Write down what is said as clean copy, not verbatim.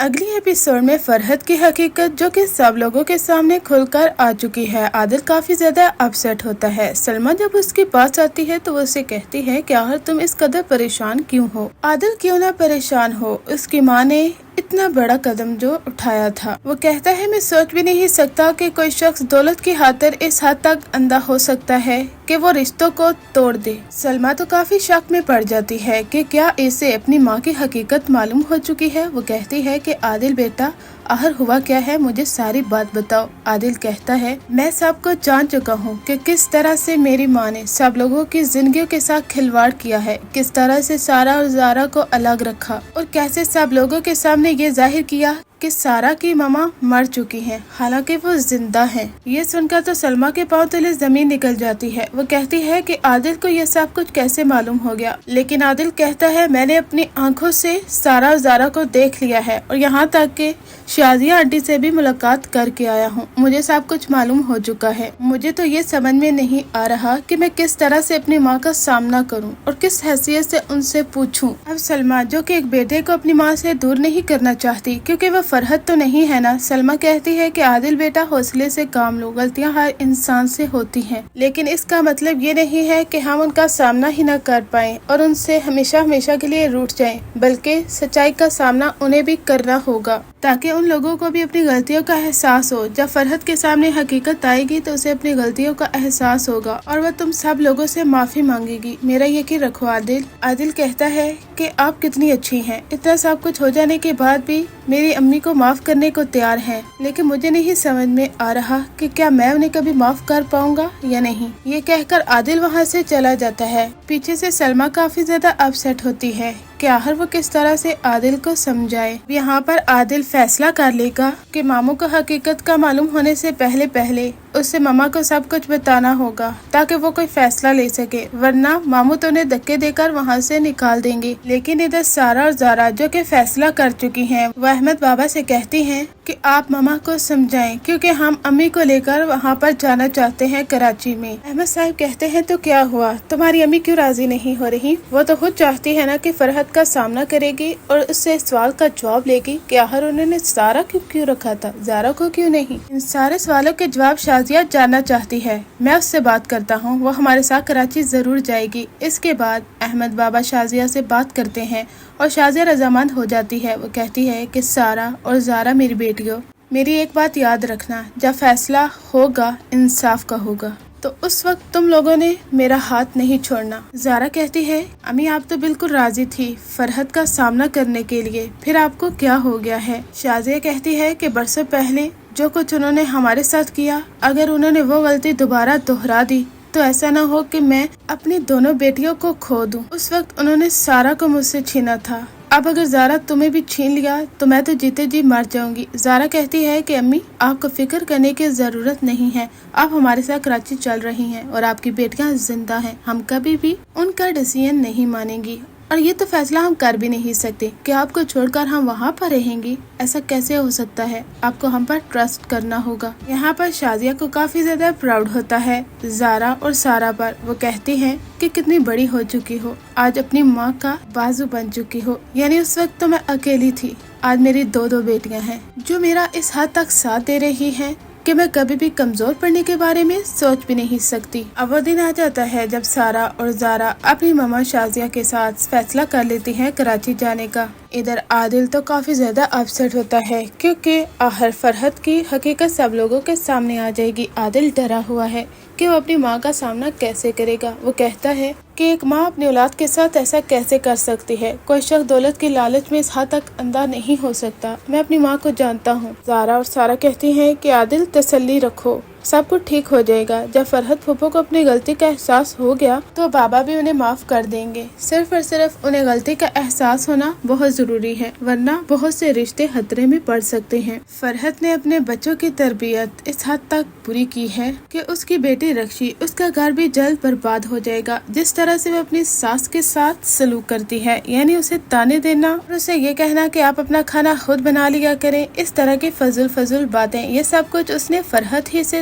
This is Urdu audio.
اگلی ایپیسوڈ میں فرحت کی حقیقت جو کہ سب لوگوں کے سامنے کھل کر آ چکی ہے۔ عادل کافی زیادہ اپسیٹ ہوتا ہے۔ سلمہ جب اس کے پاس آتی ہے تو وہ اسے کہتی ہے کہ آخر تم اس قدر پریشان کیوں ہو؟ عادل کیوں نہ پریشان ہو، اس کی ماں نے اتنا بڑا قدم جو اٹھایا تھا۔ وہ کہتا ہے میں سوچ بھی نہیں سکتا کہ کوئی شخص دولت کی خاطر اس حد تک اندھا ہو سکتا ہے کہ وہ رشتوں کو توڑ دے۔ سلمہ تو کافی شک میں پڑ جاتی ہے کہ کیا اسے اپنی ماں کی حقیقت معلوم ہو چکی ہے۔ وہ کہتی ہے کہ عادل بیٹا آخر ہوا کیا ہے، مجھے ساری بات بتاؤ۔ عادل کہتا ہے میں سب کو جان چکا ہوں کہ کس طرح سے میری ماں نے سب لوگوں کی زندگیوں کے ساتھ کھلواڑ کیا ہے، کس طرح سے سارا اور زارا کو الگ رکھا اور کیسے سب لوگوں کے سامنے یہ ظاہر کیا کہ سارا کی ماما مر چکی ہیں حالانکہ وہ زندہ ہیں۔ یہ سن کر تو سلمہ کے پاؤں تلے زمین نکل جاتی ہے۔ وہ کہتی ہے کہ عادل کو یہ سب کچھ کیسے معلوم ہو گیا، لیکن عادل کہتا ہے میں نے اپنی آنکھوں سے سارا اور زارا کو دیکھ لیا ہے اور یہاں تک کہ شازیہ آنٹی سے بھی ملاقات کر کے آیا ہوں، مجھے سب کچھ معلوم ہو چکا ہے۔ مجھے تو یہ سمجھ میں نہیں آ رہا کہ میں کس طرح سے اپنی ماں کا سامنا کروں اور کس حیثیت سے ان سے پوچھوں۔ اب سلمہ جو کہ ایک بیٹے کو اپنی ماں سے دور نہیں کرنا چاہتی کیونکہ وہ فرحت تو نہیں ہے نا، سلمہ کہتی ہے کہ عادل بیٹا حوصلے سے کام لو، غلطیاں ہر انسان سے ہوتی ہیں، لیکن اس کا مطلب یہ نہیں ہے کہ ہم ان کا سامنا ہی نہ کر پائیں اور ان سے ہمیشہ ہمیشہ کے لیے روٹھ جائیں، بلکہ سچائی کا سامنا انہیں بھی کرنا ہوگا تاکہ ان لوگوں کو بھی اپنی غلطیوں کا احساس ہو۔ جب فرحت کے سامنے حقیقت آئے گی تو اسے اپنی غلطیوں کا احساس ہوگا اور وہ تم سب لوگوں سے معافی مانگے گی۔ میرا یقین رکھو عادل۔ عادل کہتا ہے کہ آپ کتنی اچھی ہیں، اتنا سب کچھ ہو جانے کے بعد بھی میری امی کو معاف کرنے کو تیار ہیں، لیکن مجھے نہیں سمجھ میں آ رہا کہ کیا میں انہیں کبھی معاف کر پاؤں گا یا نہیں۔ یہ کہہ کر عادل وہاں سے چلا جاتا ہے۔ پیچھے سے سلمہ کافی زیادہ اپسیٹ ہوتی ہے کہ آخر وہ کس طرح سے عادل کو سمجھائے۔ یہاں پر عادل فیصلہ کر لے گا کہ ماموں کو حقیقت کا معلوم ہونے سے پہلے اس سے ماما کو سب کچھ بتانا ہوگا تاکہ وہ کوئی فیصلہ لے سکے، ورنہ ماموں تو انہیں دھکے دے کر وہاں سے نکال دیں گے۔ لیکن ادھر سارا اور زارا جو کہ فیصلہ کر چکی ہیں، وہ احمد بابا سے کہتی ہیں کہ آپ ماما کو سمجھائیں کیونکہ ہم امی کو لے کر وہاں پر جانا چاہتے ہیں کراچی میں۔ احمد صاحب کہتے ہیں تو کیا ہوا، تمہاری امی کیوں راضی نہیں ہو رہی؟ وہ تو خود چاہتی ہے نا کہ فرحت کا سامنا کرے گی اور اس سے سوال کا جواب لے گی کہ آخر انہوں نے سارا کیوں رکھا تھا، زارا کو کیوں نہیں۔ ان سارے سوالوں کے جواب شازیہ جاننا چاہتی ہے۔ میں اس سے بات کرتا ہوں، وہ ہمارے ساتھ کراچی ضرور جائے گی۔ اس کے بعد احمد بابا شازیہ سے بات کرتے ہیں اور شازیہ رضامند ہو جاتی ہے۔ وہ کہتی ہے کہ سارا اور زارا میری بیٹیوں، میری ایک بات یاد رکھنا، جب فیصلہ ہوگا انصاف کا ہوگا تو اس وقت تم لوگوں نے میرا ہاتھ نہیں چھوڑنا۔ زارا کہتی ہے امی آپ تو بالکل راضی تھی فرحت کا سامنا کرنے کے لیے، پھر آپ کو کیا ہو گیا ہے؟ شازیہ کہتی ہے کہ برسوں پہلے جو کچھ انہوں نے ہمارے ساتھ کیا، اگر انہوں نے وہ غلطی دوبارہ دہرا دی تو ایسا نہ ہو کہ میں اپنی دونوں بیٹیوں کو کھو دوں۔ اس وقت انہوں نے سارا کو مجھ سے چھینا تھا، اب اگر زارا تمہیں بھی چھین لیا تو میں تو جیتے جی مر جاؤں گی۔ زارا کہتی ہے کہ امی آپ کو فکر کرنے کی ضرورت نہیں ہے، آپ ہمارے ساتھ کراچی چل رہی ہیں اور آپ کی بیٹیاں زندہ ہیں، ہم کبھی بھی ان کا ڈیسیژن نہیں مانیں گی اور یہ تو فیصلہ ہم کر بھی نہیں سکتے کہ آپ کو چھوڑ کر ہم وہاں پر رہیں گی، ایسا کیسے ہو سکتا ہے؟ آپ کو ہم پر ٹرسٹ کرنا ہوگا۔ یہاں پر شازیہ کو کافی زیادہ پراؤڈ ہوتا ہے زارا اور سارا پر۔ وہ کہتی ہیں کہ کتنی بڑی ہو چکی ہو، آج اپنی ماں کا بازو بن چکی ہو، یعنی اس وقت تو میں اکیلی تھی، آج میری دو بیٹیاں ہیں جو میرا اس حد تک ساتھ دے رہی ہیں کہ میں کبھی بھی کمزور پڑنے کے بارے میں سوچ بھی نہیں سکتی۔ اب وہ دن آ جاتا ہے جب سارا اور زارا اپنی ماما شازیہ کے ساتھ فیصلہ کر لیتی ہیں کراچی جانے کا۔ ادھر عادل تو کافی زیادہ اپسیٹ ہوتا ہے کیونکہ آخر فرحت کی حقیقت سب لوگوں کے سامنے آ جائے گی۔ عادل ڈرا ہوا ہے کہ وہ اپنی ماں کا سامنا کیسے کرے گا۔ وہ کہتا ہے کہ ایک ماں اپنی اولاد کے ساتھ ایسا کیسے کر سکتی ہے، کوئی شخص دولت کی لالچ میں اس حد تک اندھا نہیں ہو سکتا، میں اپنی ماں کو جانتا ہوں۔ زارا اور سارا کہتی ہیں کہ عادل تسلی رکھو، سب کچھ ٹھیک ہو جائے گا۔ جب فرحت پھوپھو کو اپنی غلطی کا احساس ہو گیا تو بابا بھی انہیں معاف کر دیں گے، صرف اور صرف انہیں غلطی کا احساس ہونا بہت ضروری ہے، ورنہ بہت سے رشتے خطرے میں پڑ سکتے ہیں۔ فرحت نے اپنے بچوں کی تربیت اس حد تک بری کی ہے کہ اس کی بیٹی رکشی، اس کا گھر بھی جلد برباد ہو جائے گا۔ جس طرح سے وہ اپنی ساس کے ساتھ سلوک کرتی ہے، یعنی اسے تانے دینا اور اسے یہ کہنا کہ آپ اپنا کھانا خود بنا لیا کریں، اس طرح کی فضول باتیں، یہ سب کچھ اس نے فرحت ہی سے